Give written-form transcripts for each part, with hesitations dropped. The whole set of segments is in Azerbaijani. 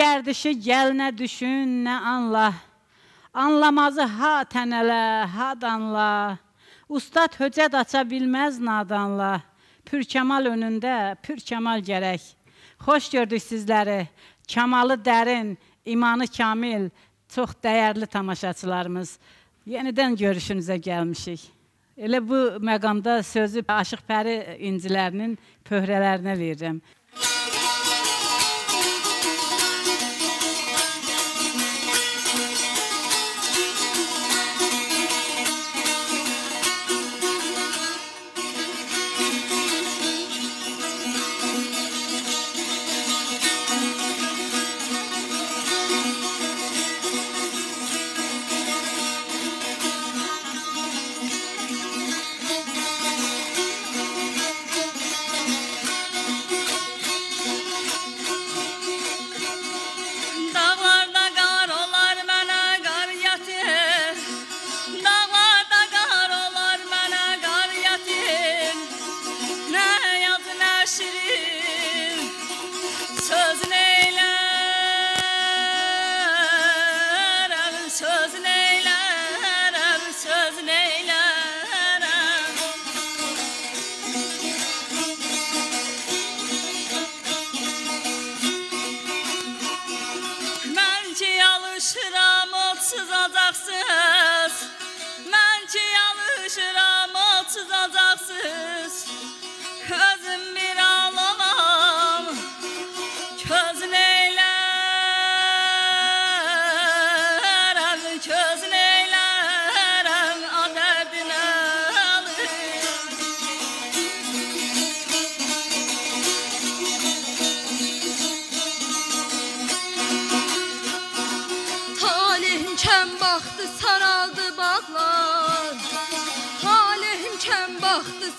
gərdişi gəl nə düşün, nə anla. Anlamazı ha tənələ, ha danla. Ustad höcət aça bilməz nadanla. Pürkəmal önündə, pürkəmal gərək. Xoş gördük sizləri. Kamalı dərin, imanı kamil, çox dəyərli tamaşaçılarımız. Yenidən görüşünüzə gəlmişik. Elə bu məqamda sözü Aşıq Pəri incilərinin pöhrələrinə verirəm.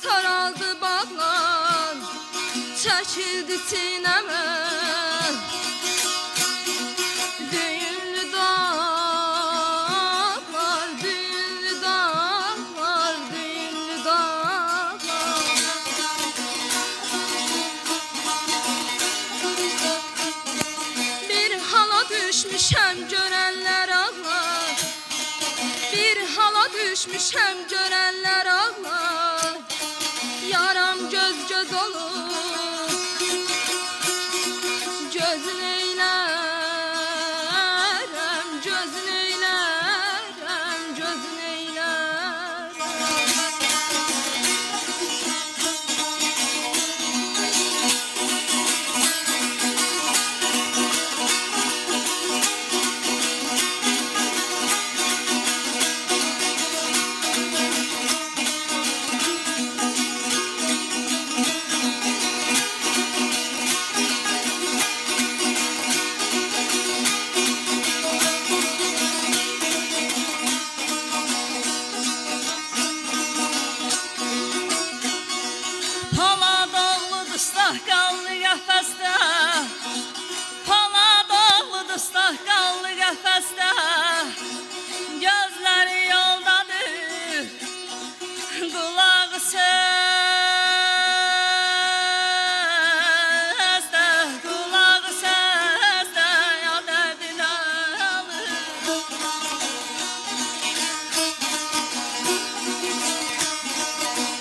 Saraldı bağlar, çəkildi sinəmə. Düyünlü dağlar, düyünlü dağlar, düyünlü dağlar. Bir hala düşmüşəm görənlər ağlar, bir hala düşmüşəm görənlər ağlar. Yaram göz göz olur, gözün eylərəm, gözün eylərəm, gözün eylərəm. Gözləri yoldadır, qulağı səsdə, qulağı səsdə, yad ədinə alır.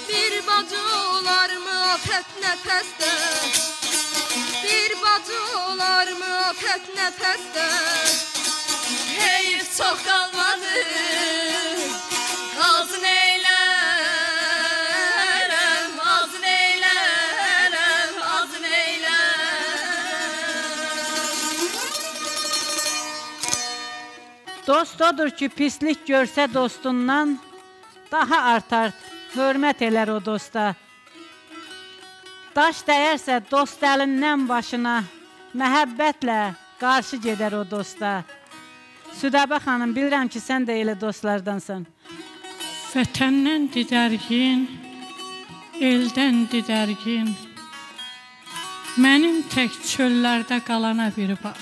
Bir bacı olarmı afət nəfəsdə, bir bacı olarmı afət nəfəsdə. Heyif çox qalmadı, qalsın eylərəm, azın eylərəm, azın eylərəm. Dost odur ki, pislik görsə dostundan, daha artar, hörmət elər o dosta. Daş dəyərsə dost əlindən başına, məhəbbətlə qarşı gedər o dosta. Südabə xanım, bilirəm ki, sən də elə dostlardansan. Vətəndən didərgin, eldən didərgin, mənim tək çöllərdə qalana bir bax.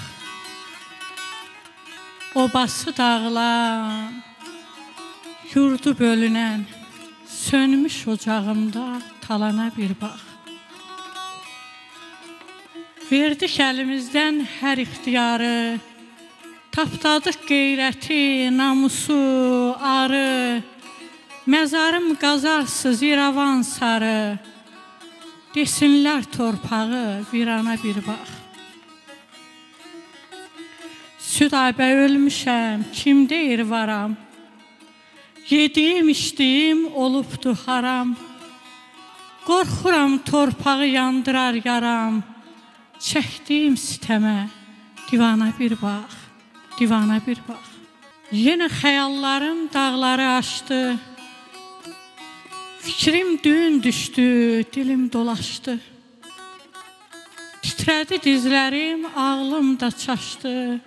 Obası dağılan, yurdu bölünən, sönmüş ocağımda talana bir bax. Verdik əlimizdən hər ixtiyarı, tapdadıq qeyrəti, namusu, arı. Məzarım qazarsız İrəvan sarı, desinlər torpağı virana bir bax. Südabə ölmüşəm, kim deyir varam, yediyim, içdiyim olubdu haram. Qorxuram torpağı yandırar yaram, çəkdiyim sitəmə divana bir bax, divana bir bax. Yenə xəyallarım dağları aşdı, fikrim düğün düşdü, dilim dolaşdı. Titrədi dizlərim, ağlım da çaşdı.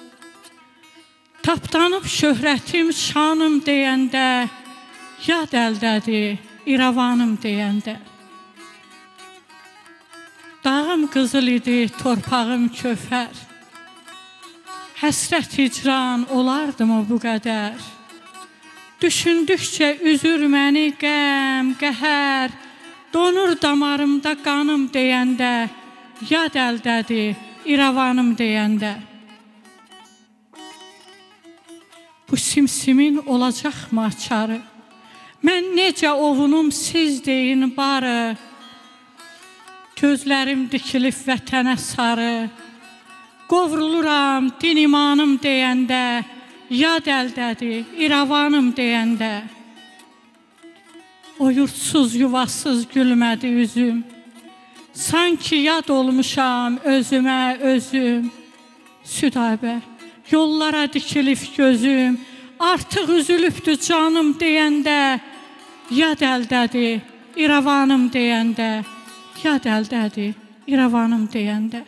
Tapdanıb şöhrətim, şanım deyəndə, yad əldədir, İrəvanım deyəndə. Dağım qızıl idi, torpağım köfər. Həsrət hicran olardımı bu qədər? Düşündükcə üzür məni qəm, qəhər. Donur damarımda qanım deyəndə, yad əldədir, İrəvanım deyəndə. Bu simsimin olacaqmı açarı? Mən necə ovunum siz deyin barı. Gözlərim dikilib vətənə sarı. Qovruluram din imanım deyəndə, yad əldədir, İrəvanım deyəndə. O yurtsuz, yuvasız gülmədi üzüm. Sanki yad olmuşam özümə özüm. Südabə, yollara dikilib gözüm. Artıq üzülübdü canım deyəndə, yad əldədir, İrəvanım deyəndə. Yad əldədir, İrəvanım deyəndə.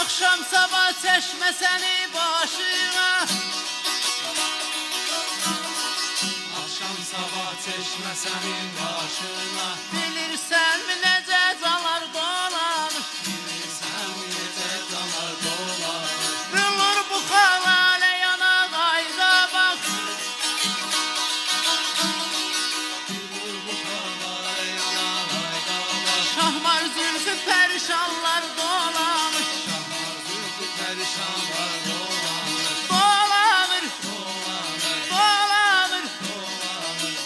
Akşam sabah çeşme seni başına. Akşam sabah çeşme senin başına. Bilirsen mi nece calar dolanır? Bilirsen mi nece calar dolanır? Bülür bu halale yana gayda bak. Bülür bu halale yana gayda bak. Şahmar zülfü perişanlar dolanır. Perişanlar dolanır, dolanır, dolanır, dolanır,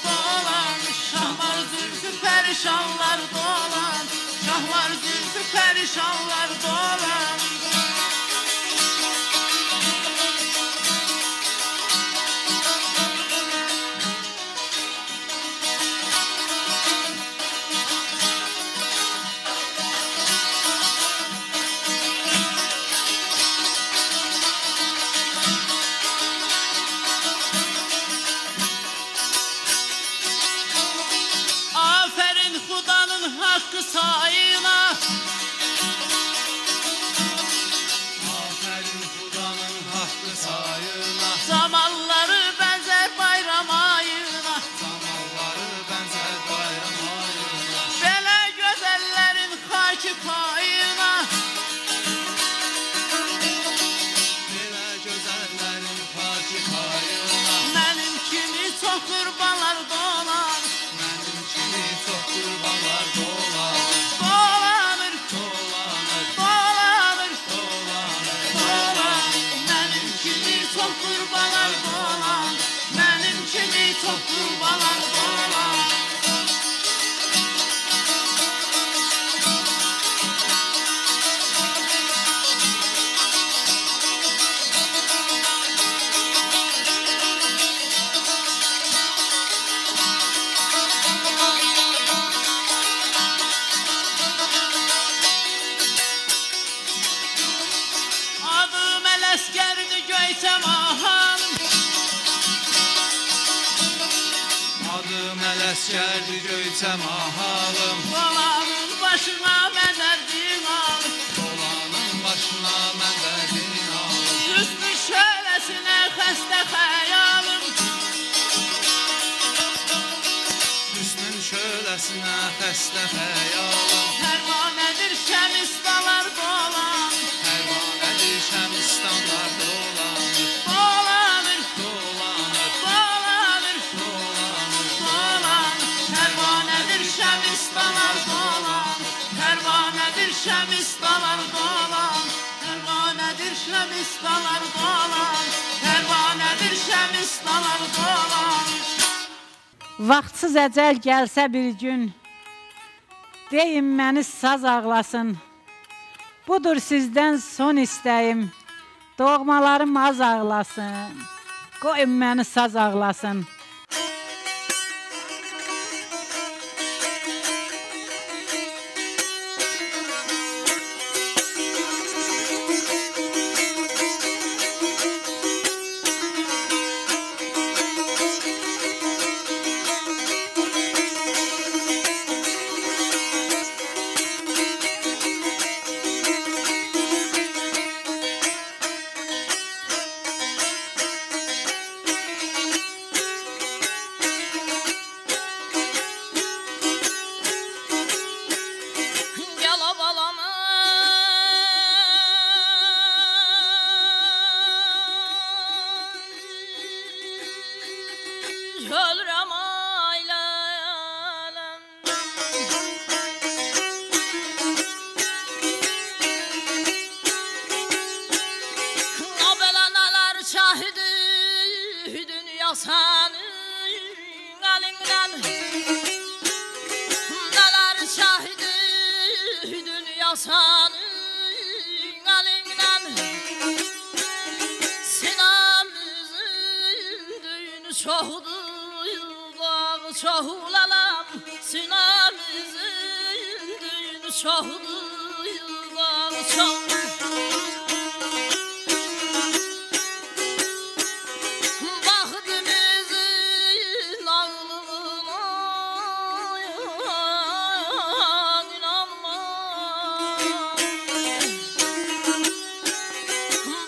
dolanır. Şahmar zülfü perişanlar dolanır, şahmar zülfü perişanlar dolanır. Hakkı sayına. Aferin Hudanın hakkı sayına. Zamanları benzer bayram ayına. Zamanları benzer bayram ayına. Belə gözellerin haki payına. Belə gözellerin haki payına. Mənim kimi çok kurbanlar dolan. Mənim kimi çok kurbanlar dolan. adım Ələskərdi Göyçə mahalım. Dolanın başına mən dərdin alım. Dolanın başına mən dərdin alım. Hüsnü şöləsinə xəstə xəyalım. Hüsnün şöləsinə xəstə xəyalım. Pərvanədir şəmistalar dolan. Pərvanədir şəmistanlar dolanır. Dolanır, Dolanır, dolanır, dolanır, dolanır. Pərvanədir şəmistalar dolan. Pərvanədir şəmistalar dolan. Pərvanədir şəmistalar dolan. Pərvanədir şəmistalar dolan. Vaxtsız əcəl gəlsə bir gün, deyin məni saz ağlasın. Budur sizdən son istəyim, doğmalarım az ağlasın. Qoyun məni saz ağlasın. Ölürəm ailəm. O belə nələr şahidi dünya sənin əlindən. Nələr şahidi dünya sənin əlindən. Sinəmizin düyünü çoxdur. Çoxulalım, sinəmizin düyünü çoxdur, yıllar çoxdur. Baxdımızın ağlılığına inanma.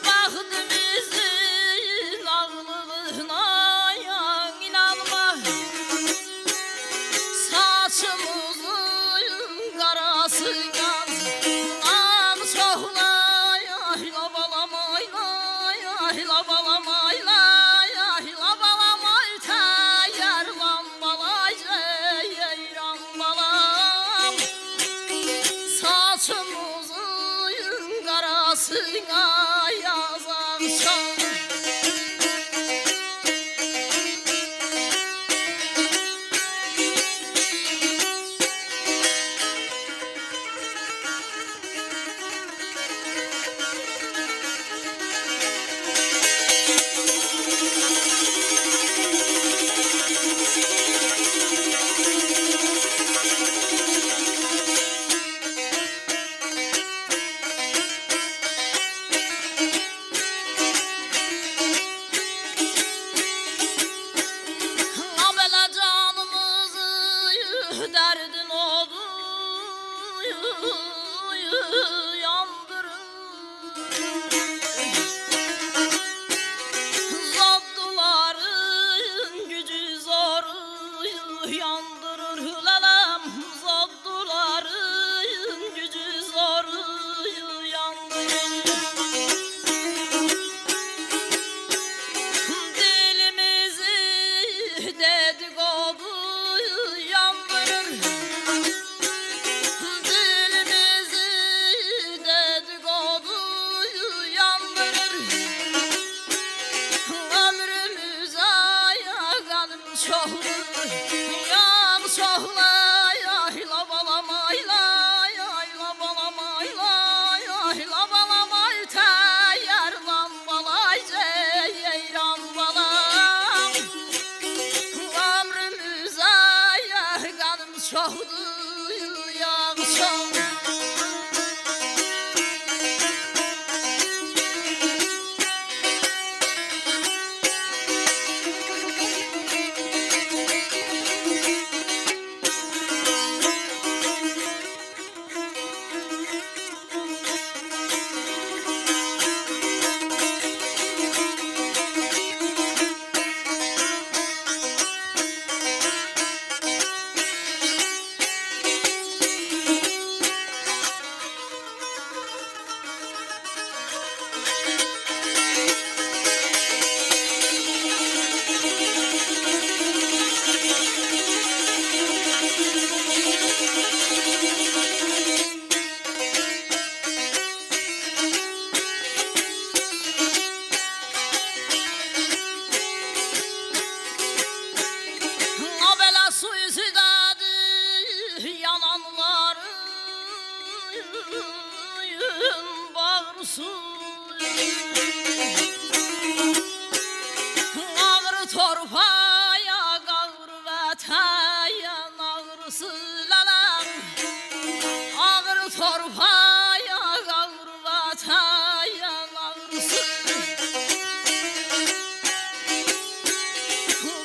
Baxdımızın ağlılığına inanma. Saçımızın qarasına am çoxlay, ahla balamayla, ahla balamayla, ahla balamay təyər lambalay, ceyran balam. Saçımızın qarasına yazan çox. Dərdin odu yandırır. Zadduların gücü zoru yandırır. Hülaləm zadduların gücü zoru yandırır. Dilimizi dedikodu yandırır. Dilimizi dedikodu yandırır. Ömrümüze yakanım çoxdur, yan çoxlay, ahla balamayla, ahla balamayla, ahla balamay təyər lambalay, ceyran balam. Ömrümüze yakanım çoxdur, yan çoxdur. yavrusu ağır torpaya qavur vətəyan ağrısı lalam ağır torpaya qavur vətəyan ağrısı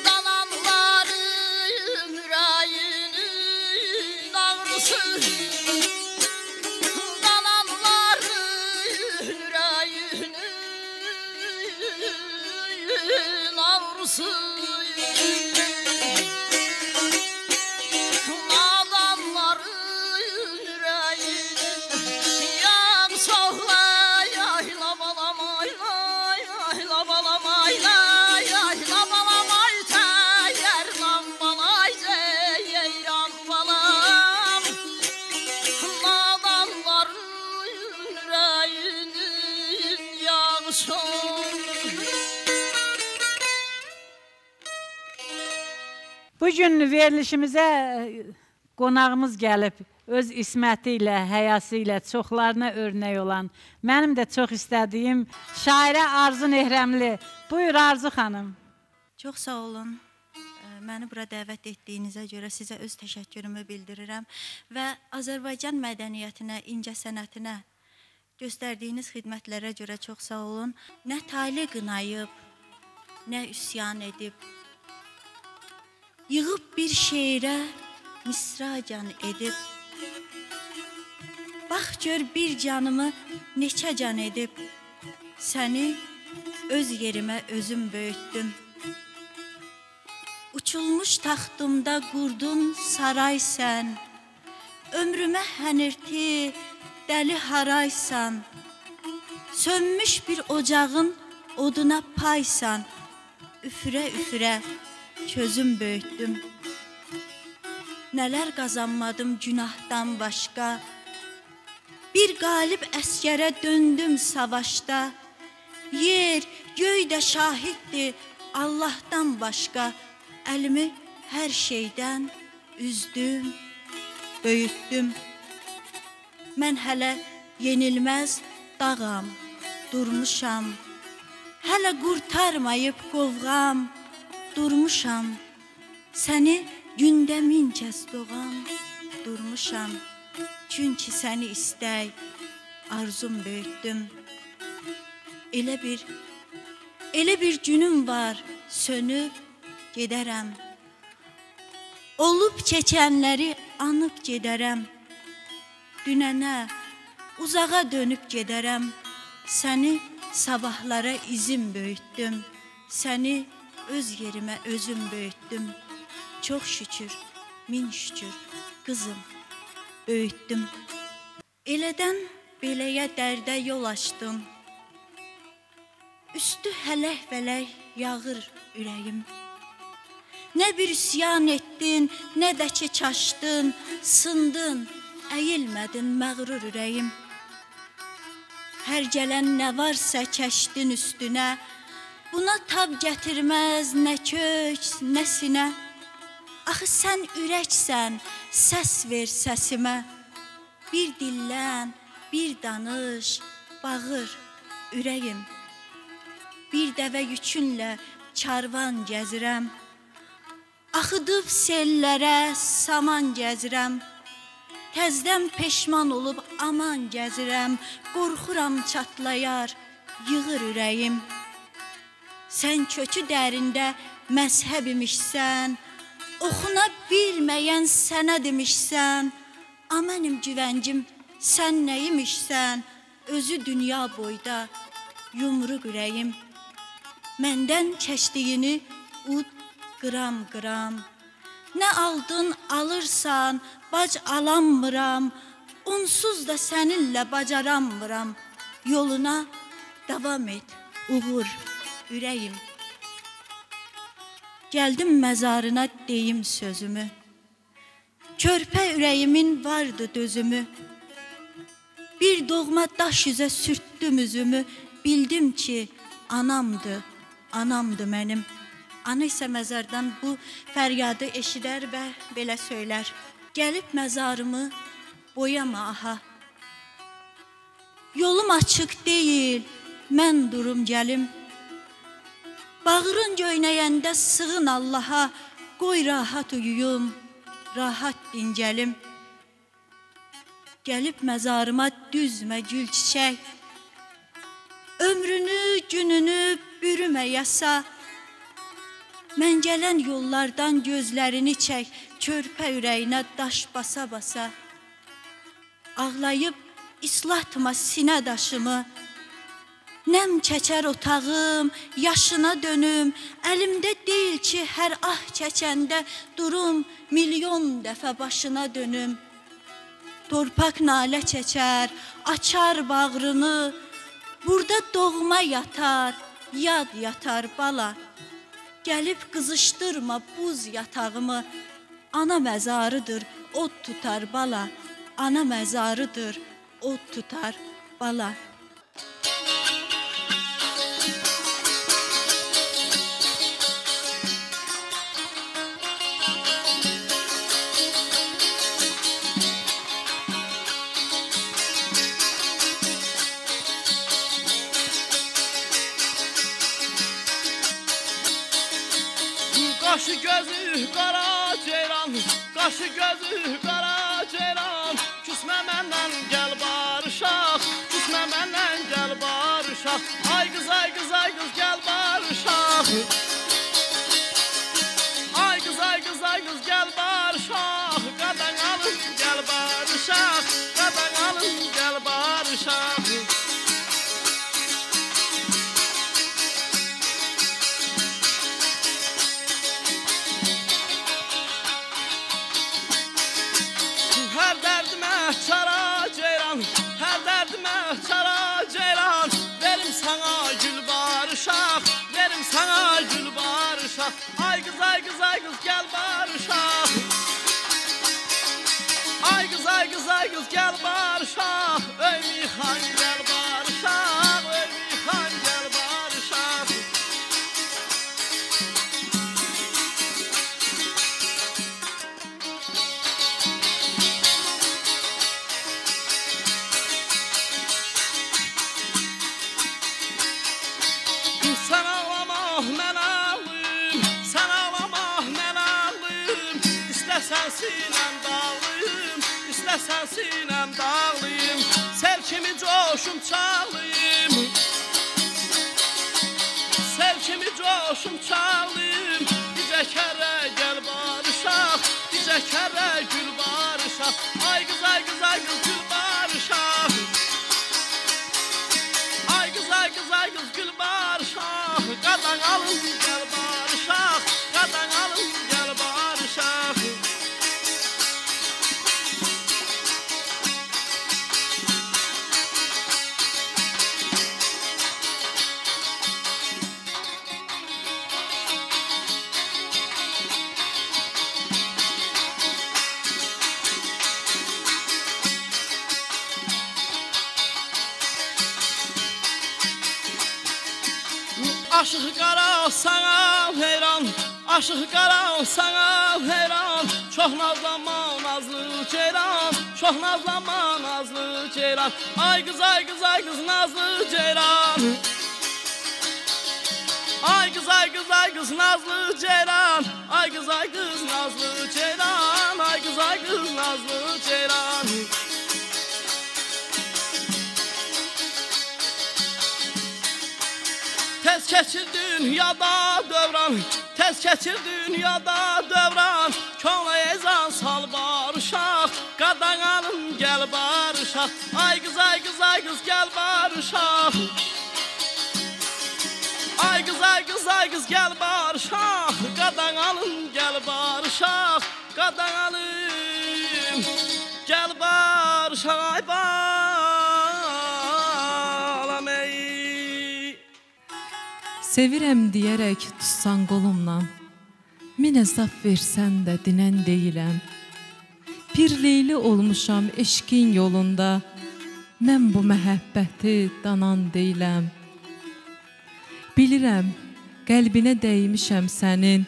qalanların ürəyinin ağrısı adamların ürəyini yağ soğlay ay labalamay lay ay labalamay lay ay labalamay təyər lambalay ceyran balam adamların ürəyinin yağ soğlay. Bugün verilişimizə qonağımız gəlib, öz isməti ilə, həyası ilə çoxlarına örnək olan, mənim də çox istədiyim şairə Arzu Nehrəmli. Buyur Arzu xanım. Çox sağ olun. Məni bura dəvət etdiyinizə görə sizə öz təşəkkürümü bildirirəm və Azərbaycan mədəniyyətinə, incəsənətinə göstərdiyiniz xidmətlərə görə çox sağ olun. Nə tali qınayıb, nə üsyan edib, yığıb bir şeirə misracan edib, bax gör bir canımı neçə can edib, səni öz yerimə özüm böyütdüm. Uçulmuş taxtımda qurdun saray sən, ömrümə hənirti, dəli haraysan, sönmüş bir ocağın oduna paysan, üfürə-üfürə çözüm böyütdüm. Nələr qazanmadım günahdan başqa, bir qalib əskərə döndüm savaşda, yer, göy də şahiddir Allahdan başqa, əlimi hər şeydən üzdüm, böyütdüm. Mən hələ yenilməz dağam, durmuşam, hələ qurtarmayıb qovğam, durmuşam, səni gündə min kəs doğam, durmuşam, çünki səni istək, arzum böyütdüm. Elə bir günüm var, sönüb gedərəm, olub keçənləri anıb gedərəm, dünənə, uzağa dönüb gedərəm, səni sabahlara izim böyütdüm, səni öz yerimə özüm böyütdüm. Çox şükür, min şükür, qızım, böyütdüm. Elədən beləyə dərdə yol açdım, üstü hələk-vələk yağır ürəyim. Nə bir üsyan etdin, nə də ki çaşdın, sındın, əyilmədin məğrur ürəyim. Hər gələn nə varsa kəşdin üstünə, buna tab gətirməz nə kök, nə sinə. Axı sən ürəksən, səs ver səsimə. Bir dillən, bir danış, bağır ürəyim. Bir dəvə yükünlə karvan gəzirəm, axıdıb sellərə saman gəzirəm. Təzdən peşman olub aman gəzirəm, qorxuram çatlayar, yığır ürəyim. Sən kökü dərində məzhəb imişsən, oxuna bilməyən sənə demişsən. A mənim güvəncim sən nəyimişsən, özü dünya boyda yumruq ürəyim. Məndən kəşdiyini ud qıram-qıram, nə aldın alırsan, bac alanmıram, onsuz da səninlə bacaranmıram. Yoluna davam et, uğur ürəyim. Gəldim məzarına deyim sözümü, körpə ürəyimin vardı dözümü. Bir doğma daş üzə sürtdüm üzümü, bildim ki anamdı, anamdı mənim. Ana isə məzardan bu fəryadı eşidər və belə söylər: gəlib məzarımı boyama aha, Yolum açıq deyil, mən durum gəlim. Bağırın göynəyəndə sığın Allaha, qoy rahat uyuyum, rahat dincəlim. Gəlib məzarıma düzmə gül çiçək, ömrünü, gününü bürümə yasa. Mən gələn yollardan gözlərini çək, körpə ürəyinə daş basa-basa. Ağlayıb islatma sinə daşımı, nəm çəkər otağım, yaşına dönüm. Əlimdə deyil ki, hər ah çəkəndə durum, milyon dəfə başına dönüm. Torpaq nalə çəkər, açar bağrını, burada doğma yatar, yad yatar bala. Gəlib qızışdırma buz yatağımı, ana məzarıdır, od tutar bala. Ana məzarıdır, od tutar bala. Qaşı gözü qara ceyran, qaşı gözü qara ceyran. Küsmə məndən gəl barışaq, küsmə məndən gəl barışaq. Ay qız, ay qız, ay qız gəl barışaq. Ay qız, ay qız, ay qız gəl barışaq. Qadan alın gəl barışaq, qadan alın gəl barışaq. Hər dərdimə çara ceyran, hər dərdimə çara ceyran. Verim sana gül barışaq, verim sana gül barışaq. Ay qız, ay qız, ay qız gəl barışaq. Ay qız, ay qız, ay qız gəl barışaq. Ey mixan gəl barışaq, ey mixan gəl barışaq. Sən ağlama, mən ağlayım, sən ağlama, mən ağlayım. İstəsən sinəm dağlayım, istəsən sinəm dağlayım. Sel kimi coşum çalayım, sel kimi coşum çalayım. Bizə kərə gəl barışaq, bizə kərə gül barışaq. Ay qız, ay qız, ay qız gül barışaq. Ay qız, ay qız, ay qız gül barışaq. Qadan alın gəl barışaq, qadan alın gəl barışaq. Aşıq qara sana heyran, aşıq qara sana heyran. Çox nazlanma nazlı ceyran, çox nazlanma nazlı ceyran. Ay qız, ay qız, ay qız nazlı ceyran. Ay qız, ay qız, ay qız nazlı ceyran. Ay qız, ay qız nazlı ceyran. Ay qız, ay qız nazlı ceyran. Tez keçir dünyada dövran, tez keçir dünyada dövran. Könlə ezan sal barışaq, qadan alın gəl barışaq. Ay qız, ay qız, ay qız gəl barışaq. Ay qız, ay qız, ay qız gəl barışaq. Qadan alın gəl barışaq, qadan alın gəl barışaq. Ay balam ey. Sevirəm deyərək tutsan qolumdan, minə zaf versən də dinən deyiləm. Bir leyli olmuşam eşqin yolunda, mən bu məhəbbəti danan deyiləm. Bilirəm, qəlbinə dəymişəm sənin,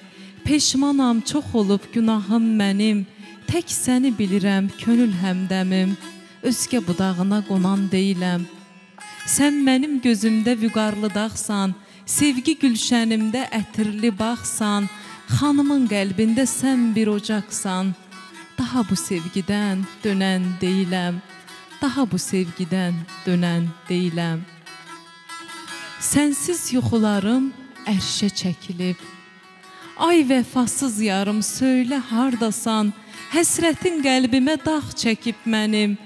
peşmanam çox olub günahım mənim. Tək səni bilirəm könül həmdəmim, özgə budağına qonan deyiləm. Sən mənim gözümdə vüqarlı dağsan, sevgi gülşənimdə ətirli bağsan, xanımın qəlbində sən bir ocaqsan. Daha bu sevgidən dönən deyiləm, daha bu sevgidən dönən deyiləm. Sənsiz yuxularım ərşə çəkilib. Ay vəfasız yarım, söylə hardasan? Həsrətin qəlbimə dağ çəkib mənim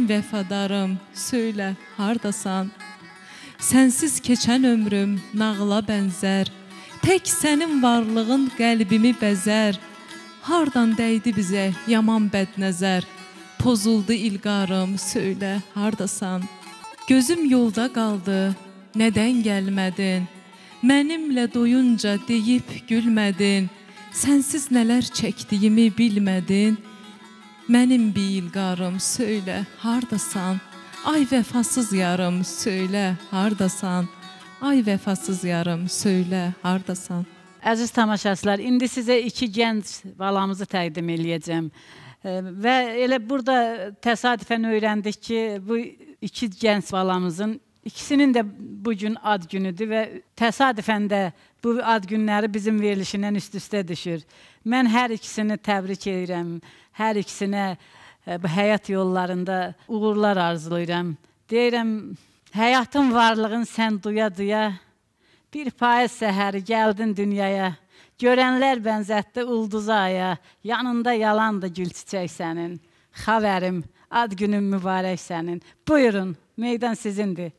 vəfadarım, söylə hardasan? Sənsiz keçən ömrüm nağla bənzər, tək sənin varlığın qəlbimi bəzər. Hardan dəydi bizə yaman bədnəzər, pozuldu ilqarım, söylə hardasan? Gözüm yolda qaldı, nədən gəlmədin? Mənimlə doyunca deyib gülmədin. Sənsiz nələr çəkdiyimi bilmədin. Mənim bir ilqarım, söylə hardasan? Ay vəfasız yarım, söylə hardasan? Ay vəfasız yarım, söylə hardasan? Əziz tamaşaçılar, indi sizə iki gənc balamızı təqdim eləyəcəm. Və elə burada təsadüfən öyrəndik ki, bu iki gənc balamızın İkisinin də bugün ad günüdür və təsadüfən də bu ad günləri bizim verilişindən üst-üstə düşür. Mən hər ikisini təbrik edirəm, hər ikisinə bu həyat yollarında uğurlar arzulayıram. Deyirəm, həyatın varlığın sən duya-duya, bir payız səhəri gəldin dünyaya, görənlər bənzətdi ulduza aya, yanında yalandı gül çiçək sənin, xavərim, ad günün mübarək sənin. Buyurun, meydan sizindir.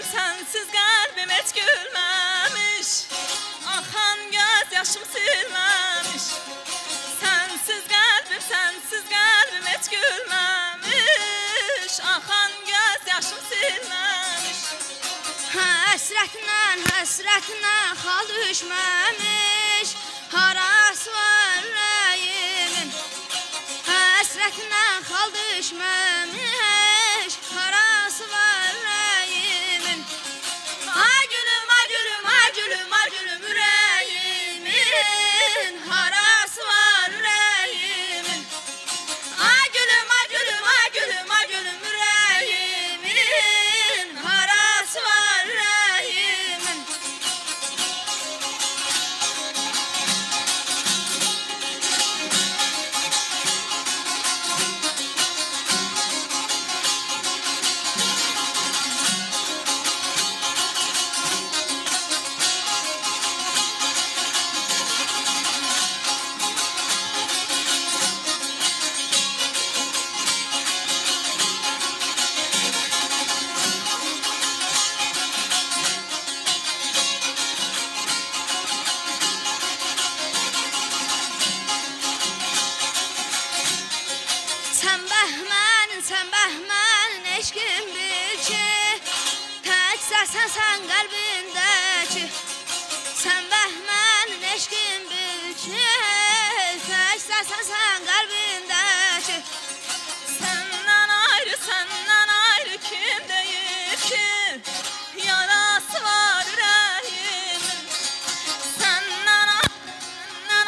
Sənsiz qəlbim heç gülməmiş, axan göz yaşım silməmiş. Sənsiz qəlbim heç gülməmiş, axan göz yaşım silməmiş. Həsrətinə xal düşməmiş, harası var ürəyimin. Həsrətinə xal düşməmiş, harası var ürəyimin. Ay gülüm, ay gülüm, ay gülüm, ay gülüm ürəyimin, harası var ürəyimin. Ay gülüm, ay gülüm, ay gülüm, ay gülüm ürəyimin, harası var ürəyimin. İstərsən sən qəlbindəki, sən bəhmənin eşqin bil ki, İstərsən sən qəlbindəki, Səndən ayrı kim deyir ki, yarası var ürəyimin. Səndən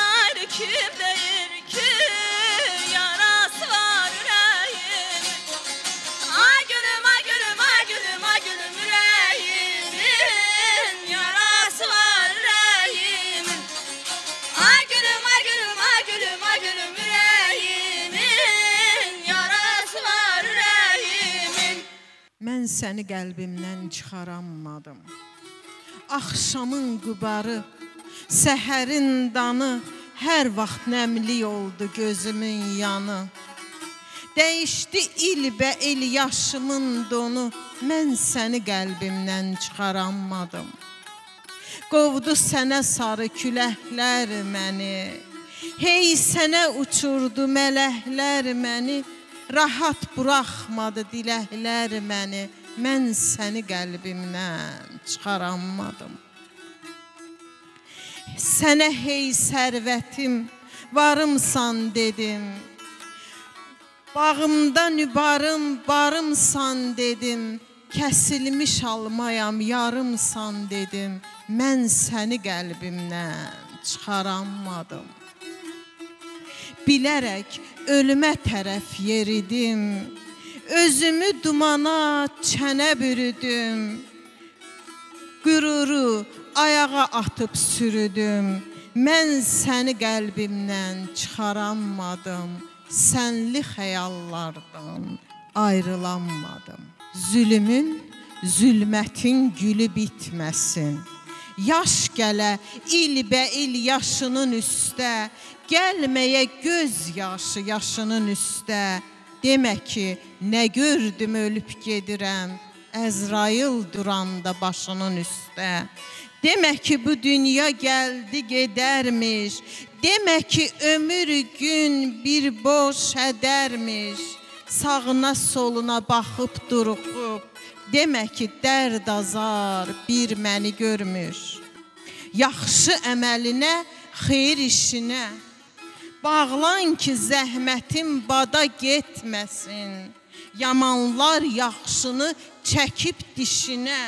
ayrı kim deyir ki, yarası var ürəyimin. Ay gülüm, ay gülüm, ay gülüm, ay gülüm ürəyimin, yarası var ürəyimin. Ay gülüm, ay gülüm, ay gülüm, ay gülüm ürəyimin, yarası var ürəyimin. Mən səni qəlbimdən çıxarammadım. Axşamın qübarı, səhərin danı, hər vaxt nəmli oldu gözümün yanı. Dəyişdi ilbə-il yaşımın donu, mən səni qəlbimdən çıxarammadım. Qovdu sənə sarı küləklər məni, hey sənə uçurdu mələklər məni, rahat buraxmadı diləklər məni, mən səni qəlbimdən çıxarammadım. Sənə hey sərvətim, varımsan dedim, bağımda nübarım, barımsan dedim, kəsilmiş almayam, yarımsan dedim, mən səni qəlbimdən çıxarammadım. Bilərək ölümə tərəf yeridim, özümü dumana çənə bürüdüm, qüruru ayağa atıb sürüdüm, mən səni qəlbimdən çıxarammadım, sənli xəyallardan ayrılanmadım. Zülümün, zülmətin gülü bitməsin, yaş gələ ilbə-il yaşının üstə, gəlməyə göz yaşı yaşının üstə, demə ki, nə gördüm ölüb gedirəm, Əzrail duranda başının üstə. Demə ki, bu dünya gəldi gedərmiş, demə ki, ömür gün bir boş hədərmiş, sağına soluna baxıb duruxub, demə ki, dərd azar bir məni görmüş. Yaxşı əməlinə, xeyir işinə, bağlan ki, zəhmətin bada getməsin, yamanlar yaxşını çəkib dişinə,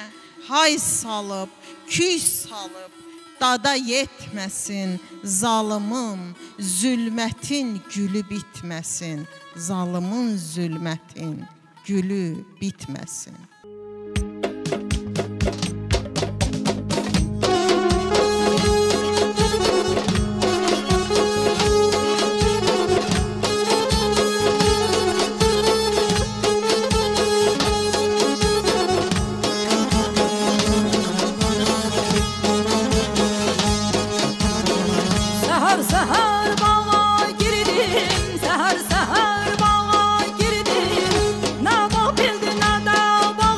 hay salıb, küy salıb, dada yetməsin, zalımın, zülmətin gülü bitməsin, zalımın, zülmətin gülü bitməsin. Səhər bağa girdim, nə bax bildi, nə də bax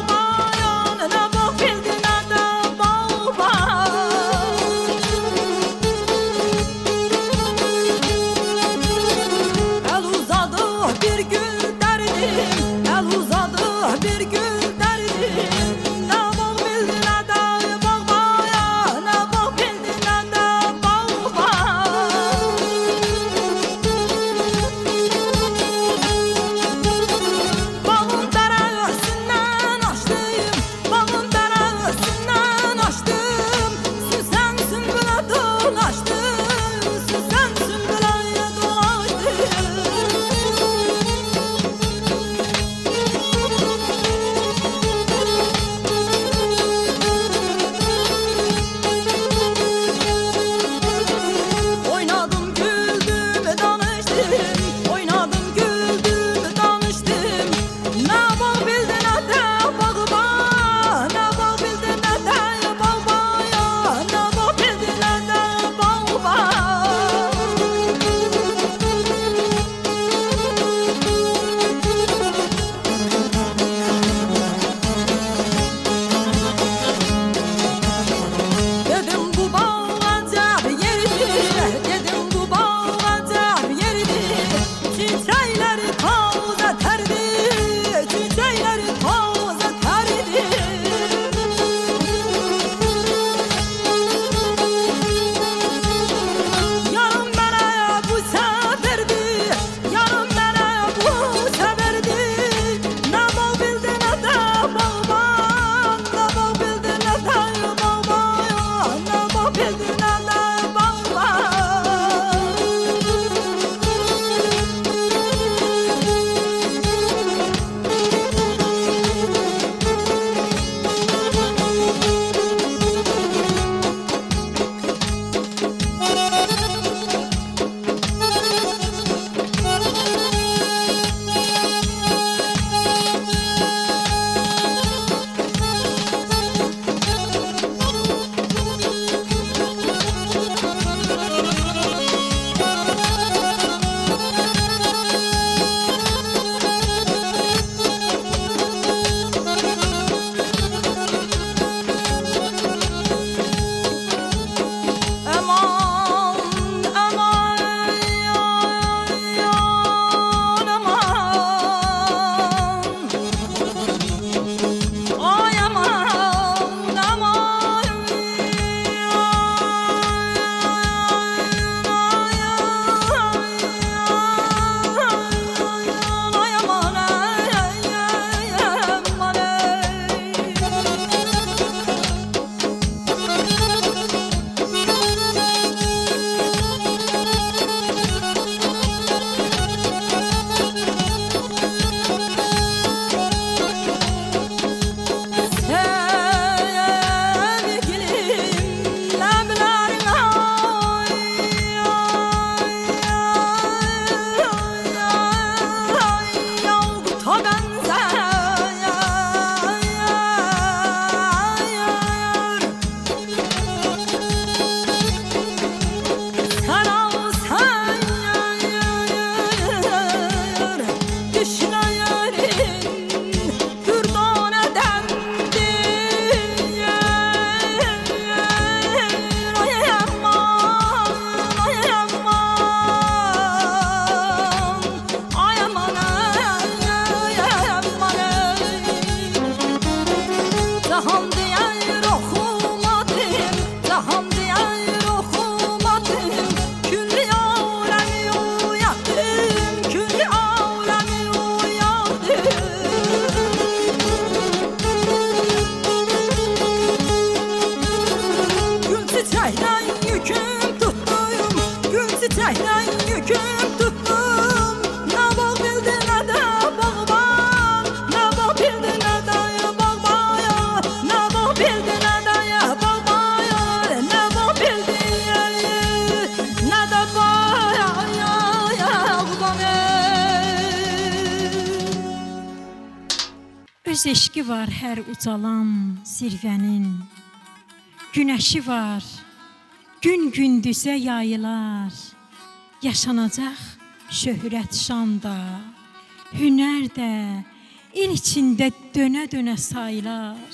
Öz eşqi var hər ucalan zirvənin, günəşi var, gün gündüzə yayılar, yaşanacaq şöhrət şanda, hünər də il içində dönə-dönə sayılar.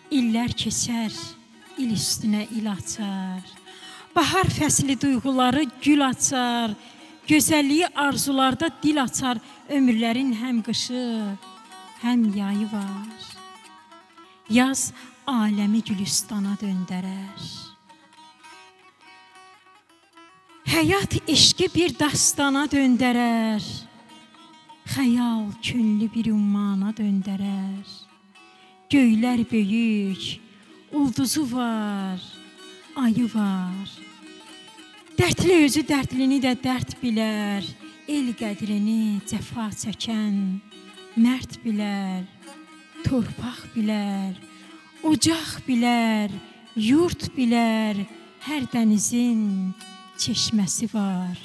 İllər keçər, il üstünə il açar, bahar fəsli duyğuları gül açar, gözəlliyi arzularda dil açar, ömürlərin həm qışı, həm yayı var. Yaz aləmi gülüstana döndərər. Həyat eşqi bir dastana döndərər. Xəyal könlü bir ummana döndərər. Göylər böyük, ulduzu var, ayı var. Dərdli özü dərdlini də dərd bilər, el qədrini cəfa çəkən mərd bilər, torpaq bilər, ocaq bilər, yurt bilər, hər dənizin çeşməsi var,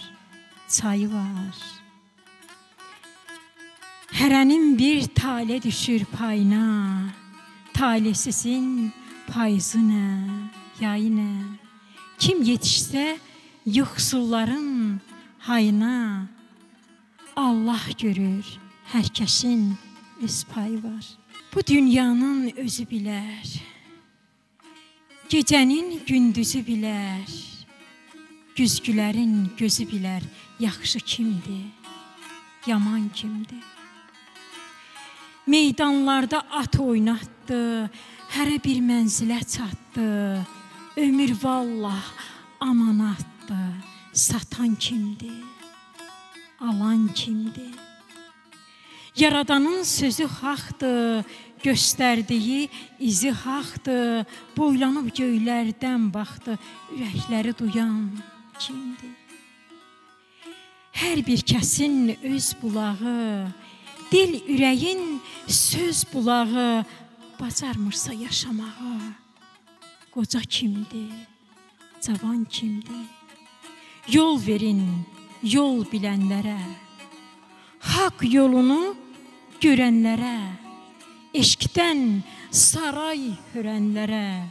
çayı var. Hərənin bir talə düşür payına, taləsizin payızı nə, yayı nə? Kim yetişsə yoxsulların hayına, Allah görür, hər kəsin öz payı var. Bu dünyanın özü bilər, gecənin gündüzü bilər, güzgülərin gözü bilər, yaxşı kimdir, yaman kimdir. Meydanlarda at oynatdı, hərə bir mənzilə çatdı, ömür vallah amanatdı, satan kimdir, alan kimdir? Yaradanın sözü haqdır, göstərdiyi izi haqdır, boylanıb göylərdən baxdı, ürəkləri duyan kimdir? Hər bir kəsin öz bulağı, dil ürəyin söz bulağı, bacarmırsa yaşamağı, qoca kimdir, cavan kimdir? Yol verin, yol bilənlərə, haqq yolunu görənlərə, eşqdən saray hörənlərə,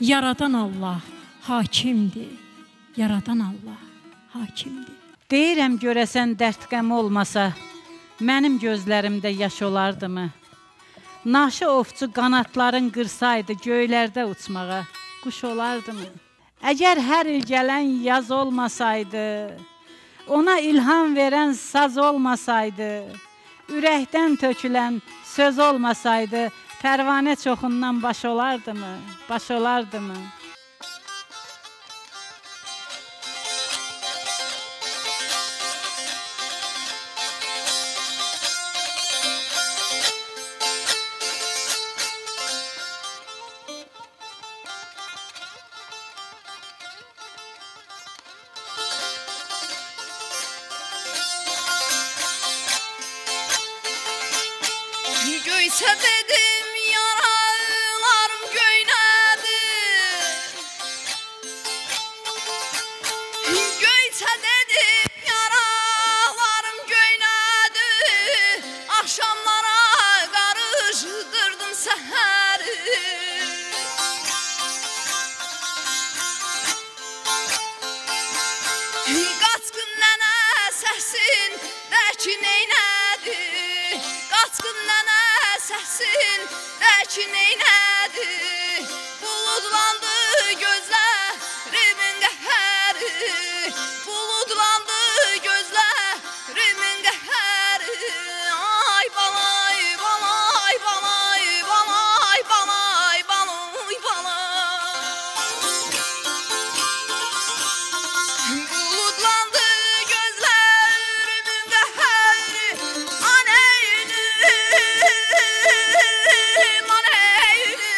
yaradan Allah hakimdir, yaradan Allah hakimdir. Deyirəm görəsən dərd qəm olmasa, mənim gözlərimdə yaş olardımı? Naşı ovçu qanatların qırsaydı göylərdə uçmağa, quş olardımı? Əgər hər il gələn yaz olmasaydı, ona ilham verən saz olmasaydı, ürəkdən tökülən söz olmasaydı, pərvanə çoxundan baş olardımı, baş olardımı? Göysə dedim yaralarım göynədir. Göysə dedim yaralarım göynədir. Axşamlara qarışdırdım səhəri. Qaçqın nənə səsin də ki neynədir? Qaçqın nənə səsin də ki neynədir? Buludlandı gözlərimin qəhəri, buludlandı gözlərimin qəhəri. Ay balay, balay, balay, balay, balay, balay, balay. Buludlandı gözlərimin qəhəri, aneyni, aneyni.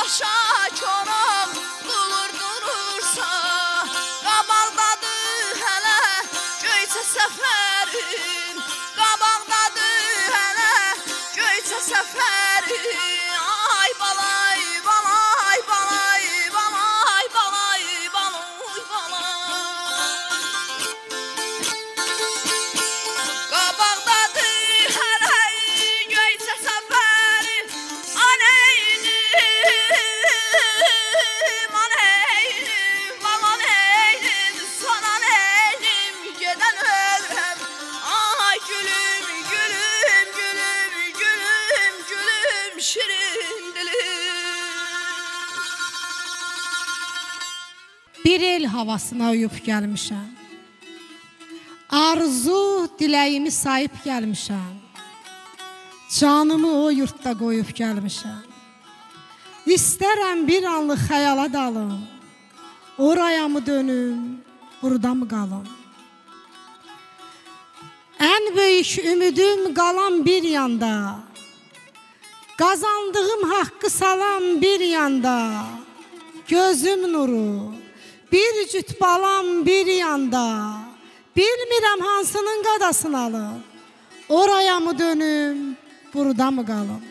başa konak qulur durursa qabaqdadır hələ göyçə səfərin qabaqdadır hələ göyçə səfərin ay balay balay balay balay balay balay balay qabaqdadır hələ göyçə səfərin aneynim aneynim balaneynim sana neynim gedən ölürəm ay gülüm gülüm gülüm gülüm gülüm şirin dilim Bir el havasına uyub gəlmişəm. Arzu diləyimi sayıb gəlmişəm. Canımı o yurtda qoyub gəlmişəm. İstərəm bir anlıq xəyala dalım. Oraya mı dönüm, burada mı qalım? Ən böyük ümidim qalan bir yanda. Qazandığım haqqı salam bir yanda. Gözüm nuru, bir cüt balam bir yanda. Bilmirəm hansının qadasını alım. Oraya mı dönüm, burada mı qalım?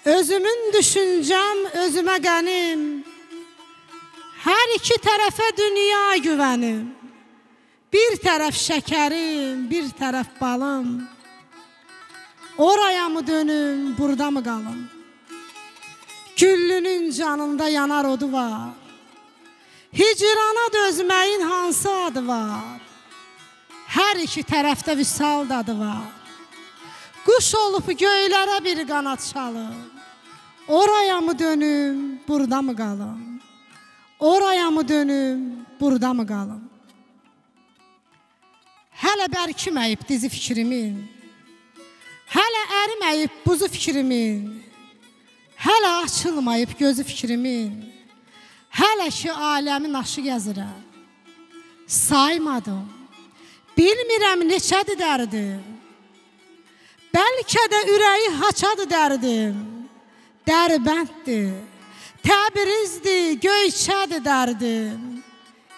Özümün düşüncəm, özümə qənim. Hər iki tərəfə dünya güvənim. Bir tərəf şəkərim, bir tərəf balım. Oraya mı dönüm, burada mı qalım? Güllünün canında yanar odu var. Hicrana dözməyin hansı adı var? Hər iki tərəfdə vüsal dadı var. Quş olub göylərə bir qanad çalım. Oraya mı dönüm, burada mı qalım? Oraya mı dönüm, burada mı qalım? Hələ bərkiməyib dizi fikrimin. Hələ əriməyib buzu fikrimin. Hələ açılmayıb gözü fikrimin. Hələ ki aləmin aşı gəzirəm. Saymadım. Bilmirəm neçədir dərdim. Bəlkə də ürəyi haçadır dərdim. Dərbənddir, Təbrizdir, Göyçədir dərdim.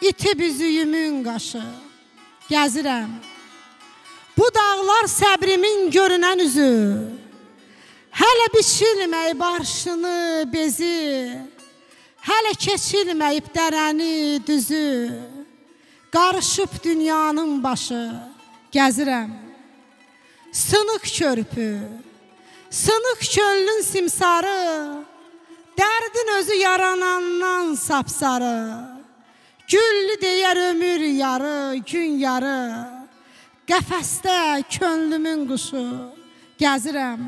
İtib üzüyümün qaşı, gəzirəm. Bu dağlar səbrimin görünən üzü. Hələ biçilməyib barşını, bezi. Hələ keçilməyib dərəni, düzü. Qarışıb dünyanın başı, gəzirəm. Sınıq körpü, sınıq könlün simsarı, dərdin özü yaranandan sapsarı. Güllü deyər ömür yarı, gün yarı. Qəfəsdə könlümün quşu, gəzirəm.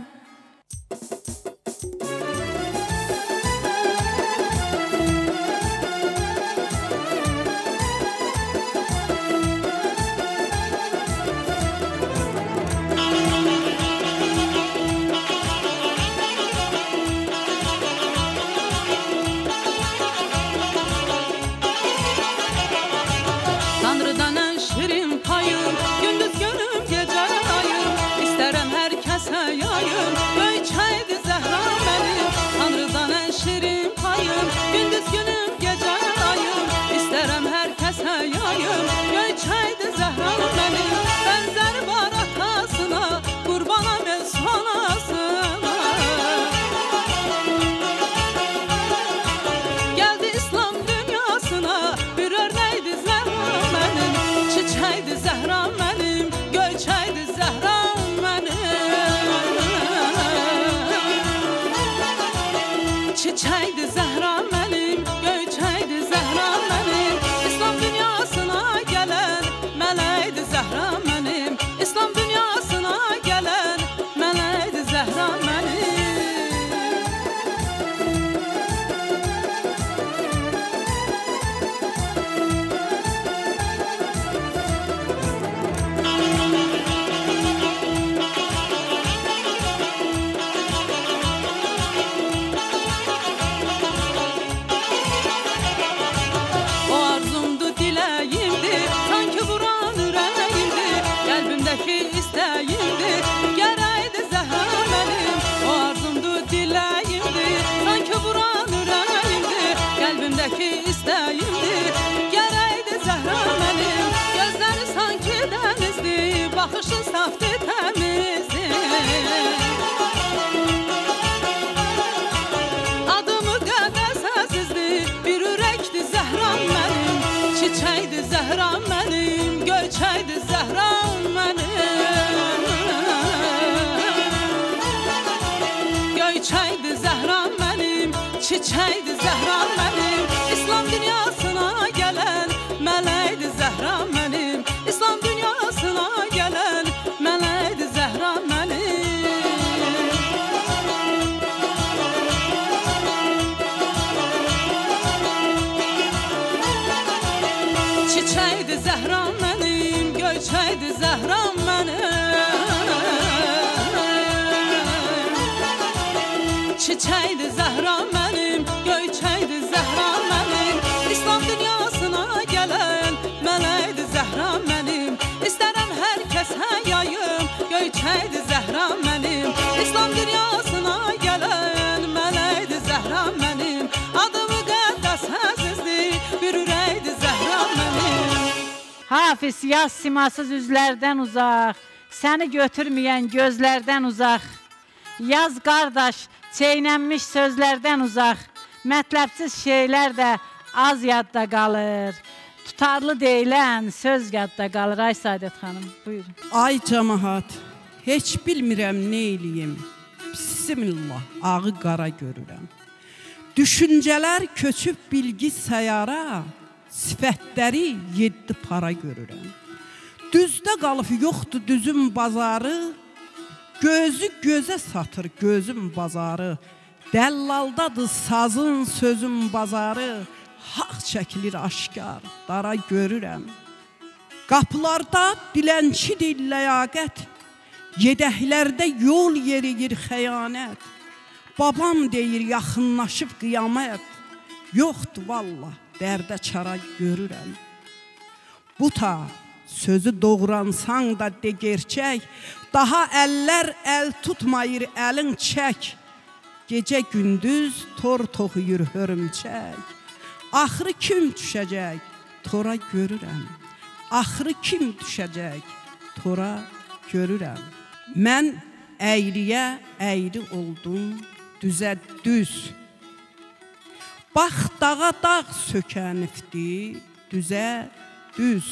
Tanrıdan ən şirin payım, gündüz günüm, gecə ayım. İstərəm hər kəsə yayım, Göyçəydi Zəhra mənim. Tanrıdan ən şirin payım, gündüz günüm, gecə ayım. İstərəm hər kəsə yayım, Göyçəydi Zəhra mənim. Bənzəri var atasına, qurbanam el sonasına. Gəldi İslam dünyasına, bir örnəkdi Zəhra mənim. Çiçəkdi Zəhra mənim, Göyçəkdi Zəhra mənim. Çiçəkdi Zəhra mənim, Göyçəkdi Zəhra mənim. İslam dünyasına gələn mələkdi Zəhra mənim. İslam dünyasına gələn mələkdi Zəhra mənim. Çiçəkdir Zəhram mənim, İslam dünyasına gələn mələkdir Zəhram mənim, İslam dünyasına gələn mələkdir Zəhram mənim. Çiçəkdir Zəhram mənim, göyçəkdir Zəhram mənim. Çiçəkdir Zəhram mənim, göyçəkdir Zəhram mənim, İslam dünyasına gələn mələkdir Zəhram mənim. İstərəm hər kəsə yayım, göyçəkdir Zəhram mənim, İslam dünyasına gələn mələkdir Zəhram mənim. Adı müqəddəs əzizdir, bir ürəkdir Zəhram mənim. Hafiz yaz simasız üzlərdən uzaq, səni götürməyən gözlərdən uzaq. Yaz qardaş, çeynənmiş sözlərdən uzaq, mətləbsiz şeylər də az yadda qalır. Tutarlı deyilən söz yadda qalır. Ay Saadət xanım, buyurun. Ay cəmahat, heç bilmirəm nə eləyim. Bismillah, ağı qara görürəm. Düşüncələr köçüb bilgi sayara, sifətləri 7 para görürəm. Düzdə qalıb yoxdur düzün bazarı, gözü gözə satır gözün bazarı. Dəllaldadır sazın sözün bazarı, haq çəkilir aşkar, dara görürəm. Qapılarda dilənçidir ləyaqət, yedəklərdə yol yeriyir xəyanət. Babam deyir yaxınlaşıb qiyamət, yoxdur vallah, dərdə çara görürəm. Bu ta sözü doğransan da de gerçək, daha əllər əl tutmayır əlin çək. Gecə gündüz tor toxuyur hörümçək. Axırı kim düşəcək, tora görürəm. Axırı kim düşəcək, tora görürəm. Mən əyriyə əyri oldum, düzə düz. Bax dağa dağ sökənifdi, düzə düz.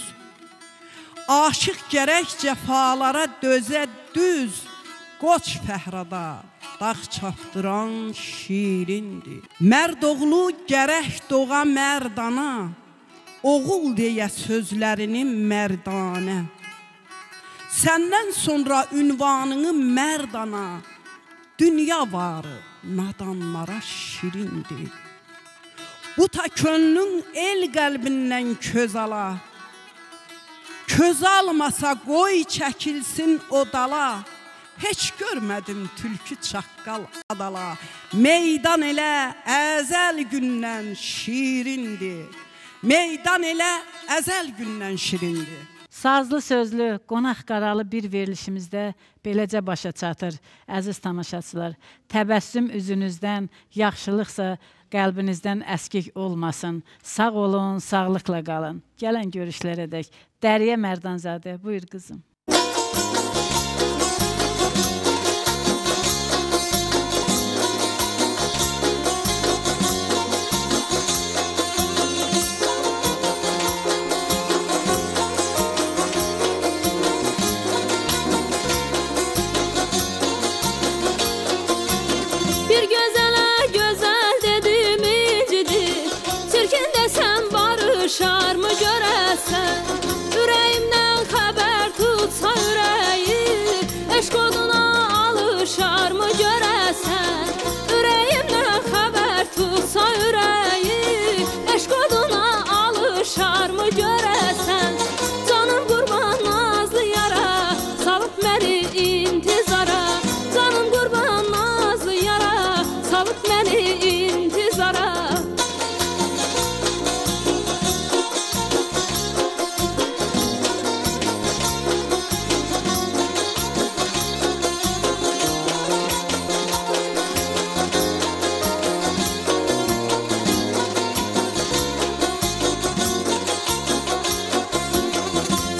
Aşıq gərək cəfalara dözə düz. Qoç fəhrada dağ çapdıran şirindir. Mərd oğlu gərək doğa mərdana, oğul deyə sözlərini mərdanə. Səndən sonra ünvanını mərdana, dünya varı nadanlara şirindir. Bu ta könlün el qəlbindən köz ala, köz almasa qoy çəkilsin o dala. Heç görmədim tülkü çaqqal adala, meydan elə əzəl gündən şirindir. Meydan elə əzəl gündən şirindir. Sazlı sözlü, qonaq qaralı bir verilişimizdə beləcə başa çatır. Əziz tamaşaçılar, təbəssüm üzünüzdən, yaxşılıqsa qəlbinizdən əskik olmasın. Sağ olun, sağlıqla qalın. Gələn görüşlərə dək. Dəriyə Mərdanzadə, buyur qızım. Bir gözələ gözəl dedim incidir, çirkin desəm barışarmı görəsən? Ürəyimdən xəbər tutsa ürəyi, eşq oduna alışarmı görəsən? Ürəyimdən xəbər tutsa ürəyi, eşq oduna alışarmı görəsən? Canım qurban nazlı yara, salıb məni intizara. Canım qurban nazlı yara, salıb məni intizara.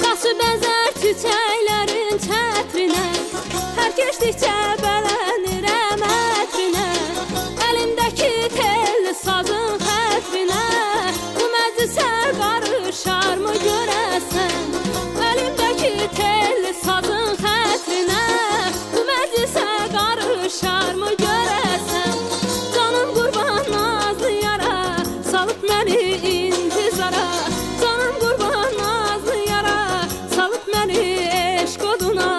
Qaşı bənzər çiçəklərin çətrinə, hər keçdikcə bələnirəm ətrinə. Əlimdəki telli sazın xətrinə, bu məclisə qarışarmı görəsən? Əlimdəki telli sazın xətrinə, bu məclisə qarışarmı görəsən? Canım qurban nazlı salıb məni intizara, canım qurban nazlı yara, salıb məni eşq oduna.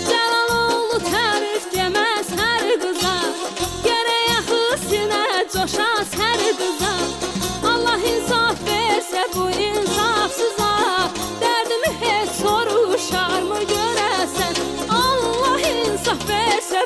Cəlaloğlu tərif deməz hər qıza, gərək yaxısına coşas hər qıza. Allah insaf versə bu insafsıza, dərdimi heç soruşar mı görəsən? Allah insaf versə